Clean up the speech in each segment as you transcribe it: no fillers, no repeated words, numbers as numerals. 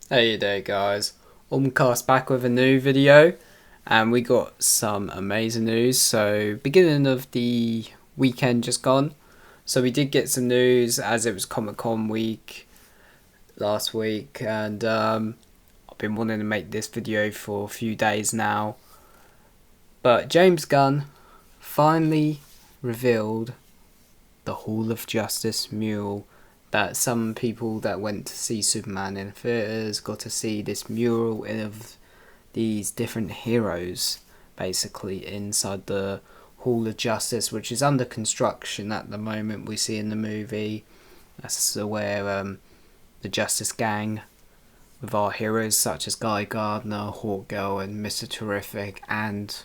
Hey there guys, Omcast back with a new video, and we got some amazing news. So beginning of the weekend just gone, so we did get some news as it was Comic Con week last week, and I've been wanting to make this video for a few days now, but James Gunn finally revealed the Hall of Justice mural that some people that went to see Superman in theaters got to see this mural of these different heroes basically inside the Hall of Justice, which is under construction at the moment. We see in the movie that's where the Justice Gang with our heroes such as Guy Gardner, Hawkgirl and Mr. Terrific and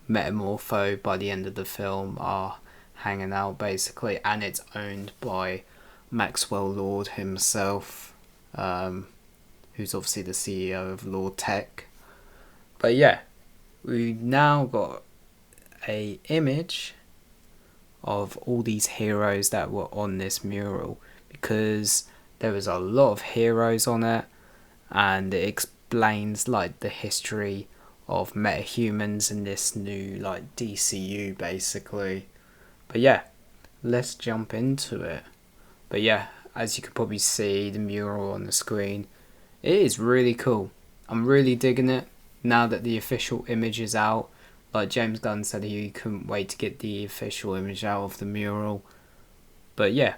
Metamorpho by the end of the film are hanging out basically, and it's owned by Maxwell Lord himself, who's obviously the CEO of Lord Tech. But yeah, we now got a image of all these heroes that were on this mural, because there was a lot of heroes on it, and it explains like the history of metahumans in this new like DCU basically. But yeah, let's jump into it. But yeah, as you can probably see the mural on the screen, it is really cool. I'm really digging it now that the official image is out. Like James Gunn said, he couldn't wait to get the official image out of the mural. But yeah,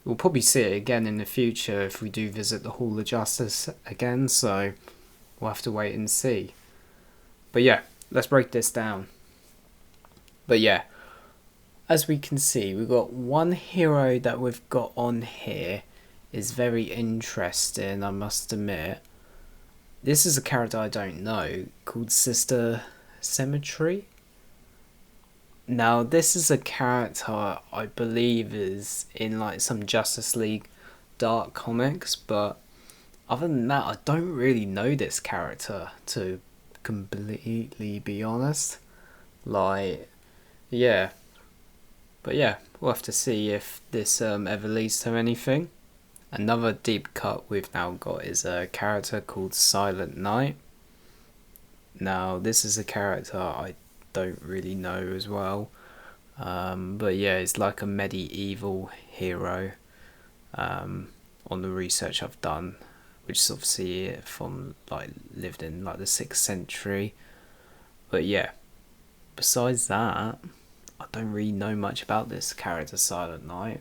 we'll probably see it again in the future if we do visit the Hall of Justice again, so we'll have to wait and see. But yeah, let's break this down. But yeah, as we can see, we've got one hero that we've got on here is very interesting, I must admit. This is a character I don't know, called Sister Cemetery. Now, this is a character I believe is in like some Justice League Dark comics, but other than that, I don't really know this character, to completely be honest. Like, yeah. But yeah, we'll have to see if this ever leads to anything. Another deep cut we've now got is a character called Silent Knight. Now, this is a character I don't really know as well. But yeah, it's like a medieval hero on the research I've done, which is obviously from like lived in like the 6th century. But yeah, besides that, I don't really know much about this character Silent Knight,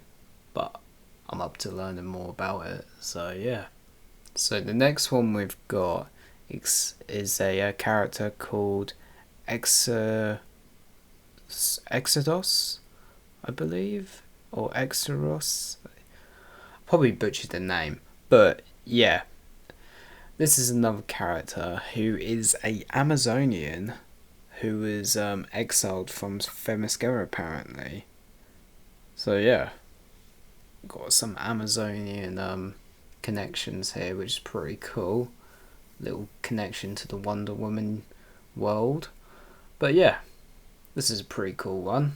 but I'm up to learning more about it, so yeah. So the next one we've got is a character called Exodus, I believe, or Exodus. Probably butchered the name, but yeah. This is another character who is a Amazonian who was exiled from Themyscira apparently. So yeah, got some Amazonian connections here, which is pretty cool. Little connection to the Wonder Woman world. But yeah, this is a pretty cool one.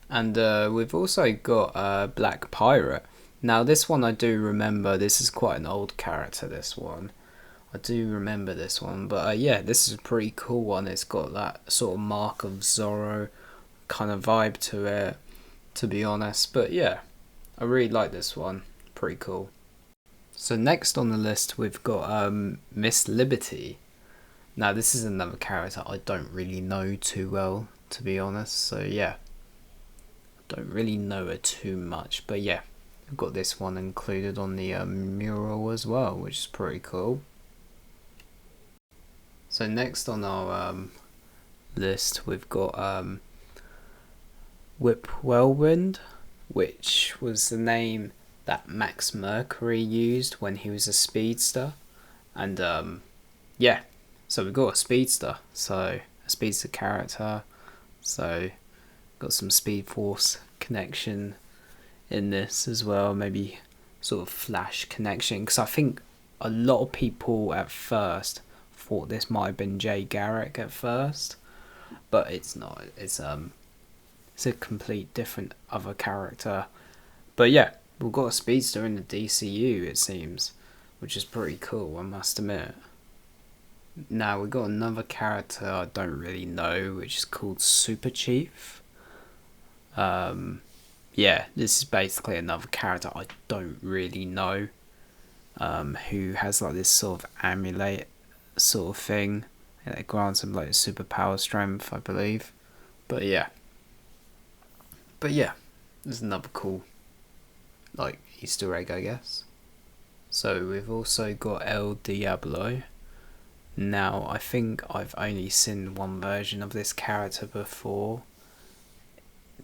And we've also got Black Pirate. Now this one I do remember, this is quite an old character, this one. I do remember this one, but yeah, this is a pretty cool one. It's got that sort of Mark of Zorro kind of vibe to it, to be honest. But yeah, I really like this one. Pretty cool. So next on the list we've got Miss Liberty. Now this is another character I don't really know too well, to be honest. So yeah, I don't really know her too much, but yeah, I've got this one included on the mural as well, which is pretty cool. So next on our list we've got Whip Whirlwind, which was the name that Max Mercury used when he was a speedster. And yeah, so we've got a speedster, so a speedster character, so got some Speed Force connection in this as well, maybe sort of Flash connection, because I think a lot of people at first thought this might have been Jay Garrick at first, but it's not. It's a complete different other character. But yeah, we've got a speedster in the DCU, it seems. which is pretty cool, I must admit. Now we got another character I don't really know, which is called Super Chief. Yeah, this is basically another character I don't really know, who has like this sort of amulet sort of thing, and it grants him like superpower strength, I believe. But yeah, there's another cool like Easter egg, I guess. So we've also got El Diablo. Now I think I've only seen one version of this character before,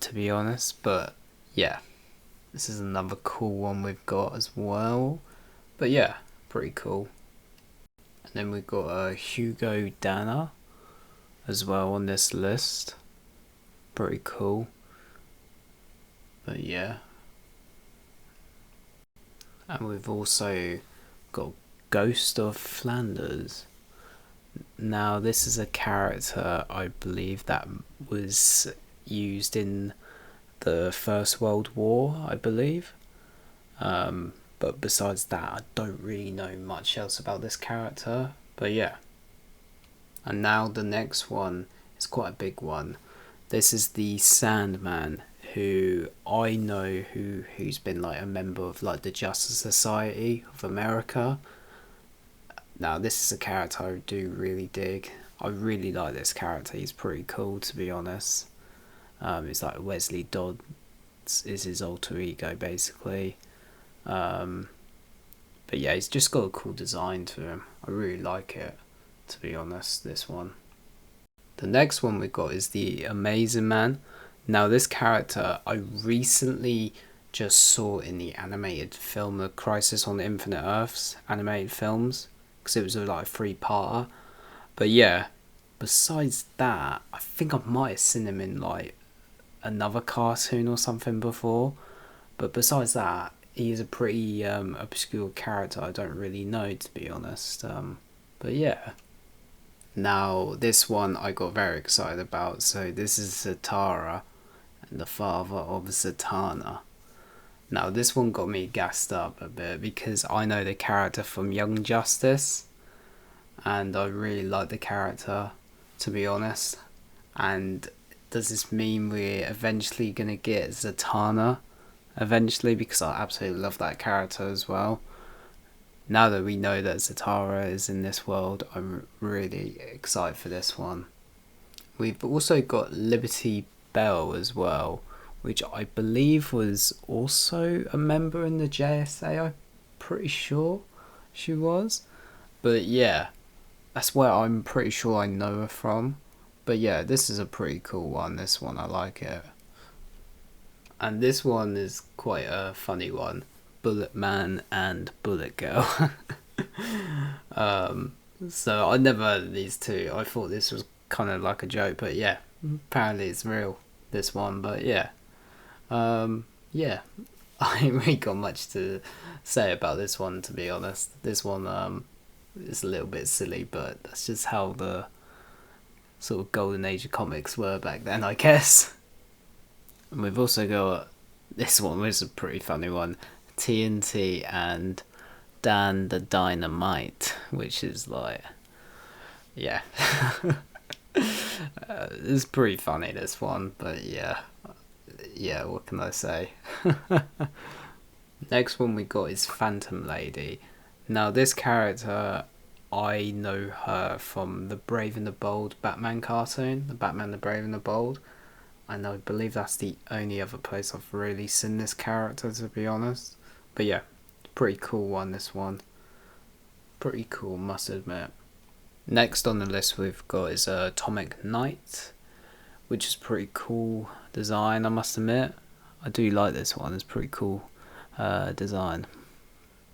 to be honest, but yeah, this is another cool one we've got as well. But yeah, pretty cool. And then we've got Hugo Danner as well on this list. Pretty cool. But yeah. And we've also got Ghost of Flanders. Now this is a character I believe that was used in the First World War, I believe. But besides that, I don't really know much else about this character. But yeah. And now the next one is quite a big one. This is the Sandman, who I know who's been like a member of like the Justice Society of America. Now this is a character I do really dig. I really like this character. He's pretty cool, to be honest. It's like Wesley Dodds is his alter ego, basically. But yeah, he's just got a cool design to him. I really like it, to be honest, this one. The next one we got is the Amazing Man. Now this character I recently just saw in the animated film The Crisis on Infinite Earths animated films, because it was like a 3-parter. But yeah, besides that, I think I might have seen him in like another cartoon or something before. But besides that, he is a pretty obscure character I don't really know, to be honest. But yeah. Now this one I got very excited about. So this is Zatara, and the father of Zatanna. Now this one got me gassed up a bit because I know the character from Young Justice, and I really like the character, to be honest. And does this mean we're eventually gonna get Zatanna eventually? Because I absolutely love that character as well. Now that we know that Zatara is in this world, I'm really excited for this one. We've also got Liberty Bell as well, which I believe was also a member in the JSA. I'm pretty sure she was. But yeah, that's where I'm pretty sure I know her from. But yeah, this is a pretty cool one. This one, I like it. And this one is quite a funny one. Bullet Man and Bullet Girl. So I never heard of these two. I thought this was kind of like a joke, but yeah, apparently it's real, this one. But yeah, yeah, I ain't really got much to say about this one, to be honest. This one is a little bit silly, but that's just how the sort of golden age of comics were back then, I guess. And we've also got this one, which is a pretty funny one, TNT and Dan the Dynamite, which is like, yeah. It's pretty funny, this one, but yeah, what can I say? Next one we got is Phantom Lady. Now this character, I know her from the Brave and the Bold Batman cartoon, the Batman the Brave and the Bold, and I believe that's the only other place I've really seen this character, to be honest. But yeah, pretty cool one, this one. Pretty cool, must admit. Next on the list we've got is Atomic Knight, which is pretty cool design, I must admit. I do like this one, it's pretty cool design.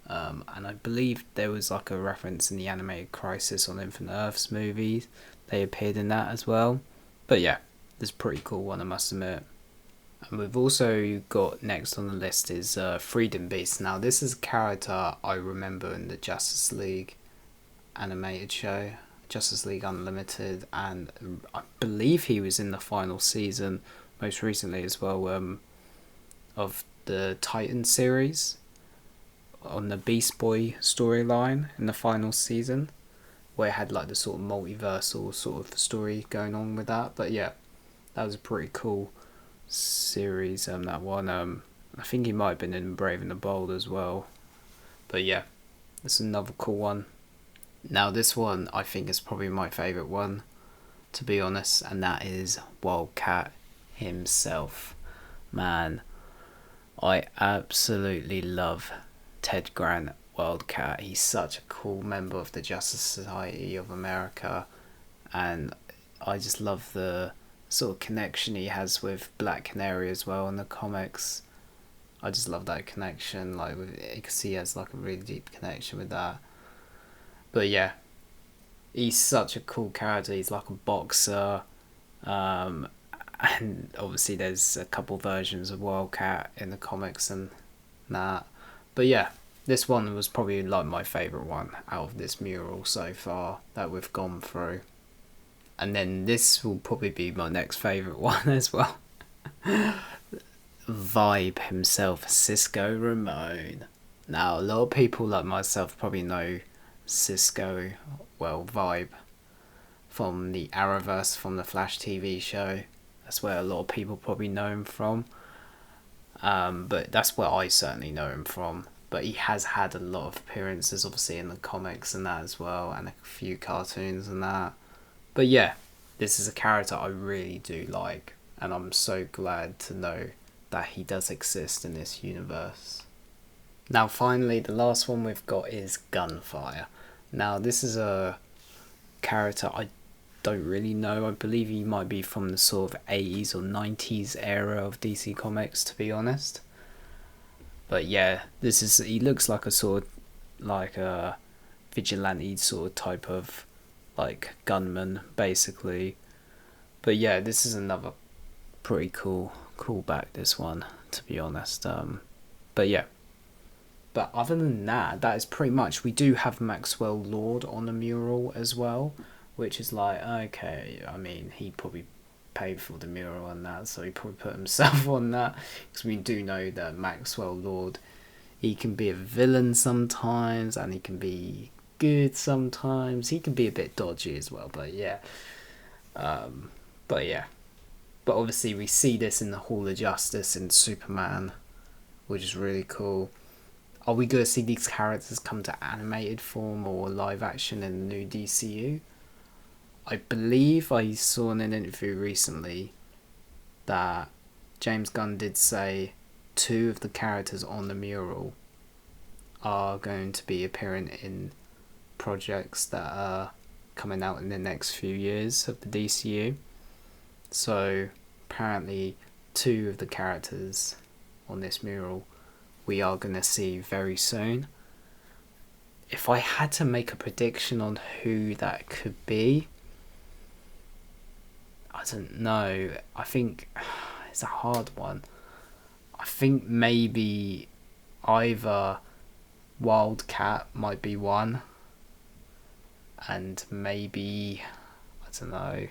And I believe there was like a reference in the animated Crisis on Infinite Earths movies. They appeared in that as well. But yeah, this is a pretty cool one, I must admit. And we've also got next on the list is Freedom Beast. Now this is a character I remember in the Justice League animated show, Justice League Unlimited, and I believe he was in the final season most recently as well, of the Titan series, on the Beast Boy storyline in the final season, where it had like the sort of multiversal sort of story going on with that. But yeah, that was a pretty cool series. That one. I think he might have been in Brave and the Bold as well. But yeah, that's another cool one. Now this one I think is probably my favourite one, to be honest, and that is Wildcat himself. Man, I absolutely love Ted Grant Wildcat. He's such a cool member of the Justice Society of America, and I just love the sort of connection he has with Black Canary as well in the comics. I just love that connection. Like, you can see he has like a really deep connection with that. But yeah, he's such a cool character. He's like a boxer, and obviously there's a couple versions of Wildcat in the comics and that. But yeah, this one was probably like my favourite one out of this mural so far that we've gone through. And then this will probably be my next favourite one as well. Vibe himself, Cisco Ramon. Now, a lot of people like myself probably know Cisco, well, Vibe, from the Arrowverse, from the Flash TV show. That's where a lot of people probably know him from. But that's where I certainly know him from. But he has had a lot of appearances, obviously, in the comics and that as well, and a few cartoons and that. But yeah, this is a character I really do like, and I'm so glad to know that he does exist in this universe. Now finally, the last one we've got is Gunfire. Now this is a character I don't really know. I believe he might be from the sort of 80s or 90s era of DC Comics, to be honest. But yeah, he looks like a sort of like a vigilante sort of type of like gunman basically. But yeah, this is another pretty cool back, this one, to be honest. But yeah, but other than that, that is pretty much. We do have Maxwell Lord on the mural as well, which is like, okay, I mean, he probably paid for the mural on that, so he probably put himself on that, because we do know that Maxwell Lord, he can be a villain sometimes and he can be good sometimes. He can be a bit dodgy as well, but yeah. But obviously we see this in the Hall of Justice in Superman, which is really cool. Are we going to see these characters come to animated form or live action in the new DCU? I believe I saw in an interview recently that James Gunn did say 2 of the characters on the mural are going to be appearing in projects that are coming out in the next few years of the DCU. So apparently 2 of the characters on this mural we are going to see very soon. If I had to make a prediction on who that could be, I don't know. I think it's a hard one. I think maybe either Wildcat might be one, and maybe, I don't know,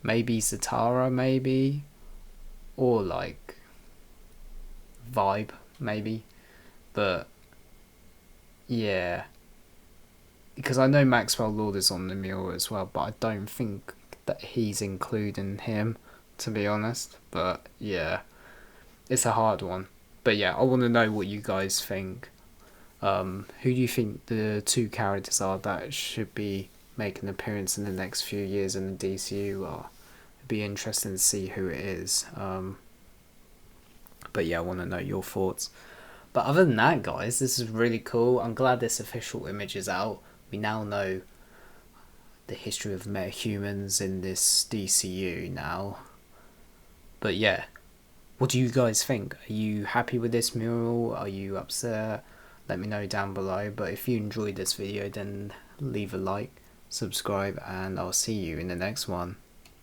maybe Zatara, maybe, or like Vibe, maybe. But yeah, because I know Maxwell Lord is on the mural as well, but I don't think that he's including him, to be honest. But yeah, it's a hard one. But yeah, I want to know what you guys think. Who do you think the 2 characters are that should be making an appearance in the next few years in the DCU? It'd be interesting to see who it is. But yeah, I want to know your thoughts. But other than that, guys, this is really cool. I'm glad this official image is out. We now know the history of metahumans in this DCU now. But yeah, what do you guys think? Are you happy with this mural? Are you upset? Let me know down below. But if you enjoyed this video, then leave a like, subscribe, and I'll see you in the next one.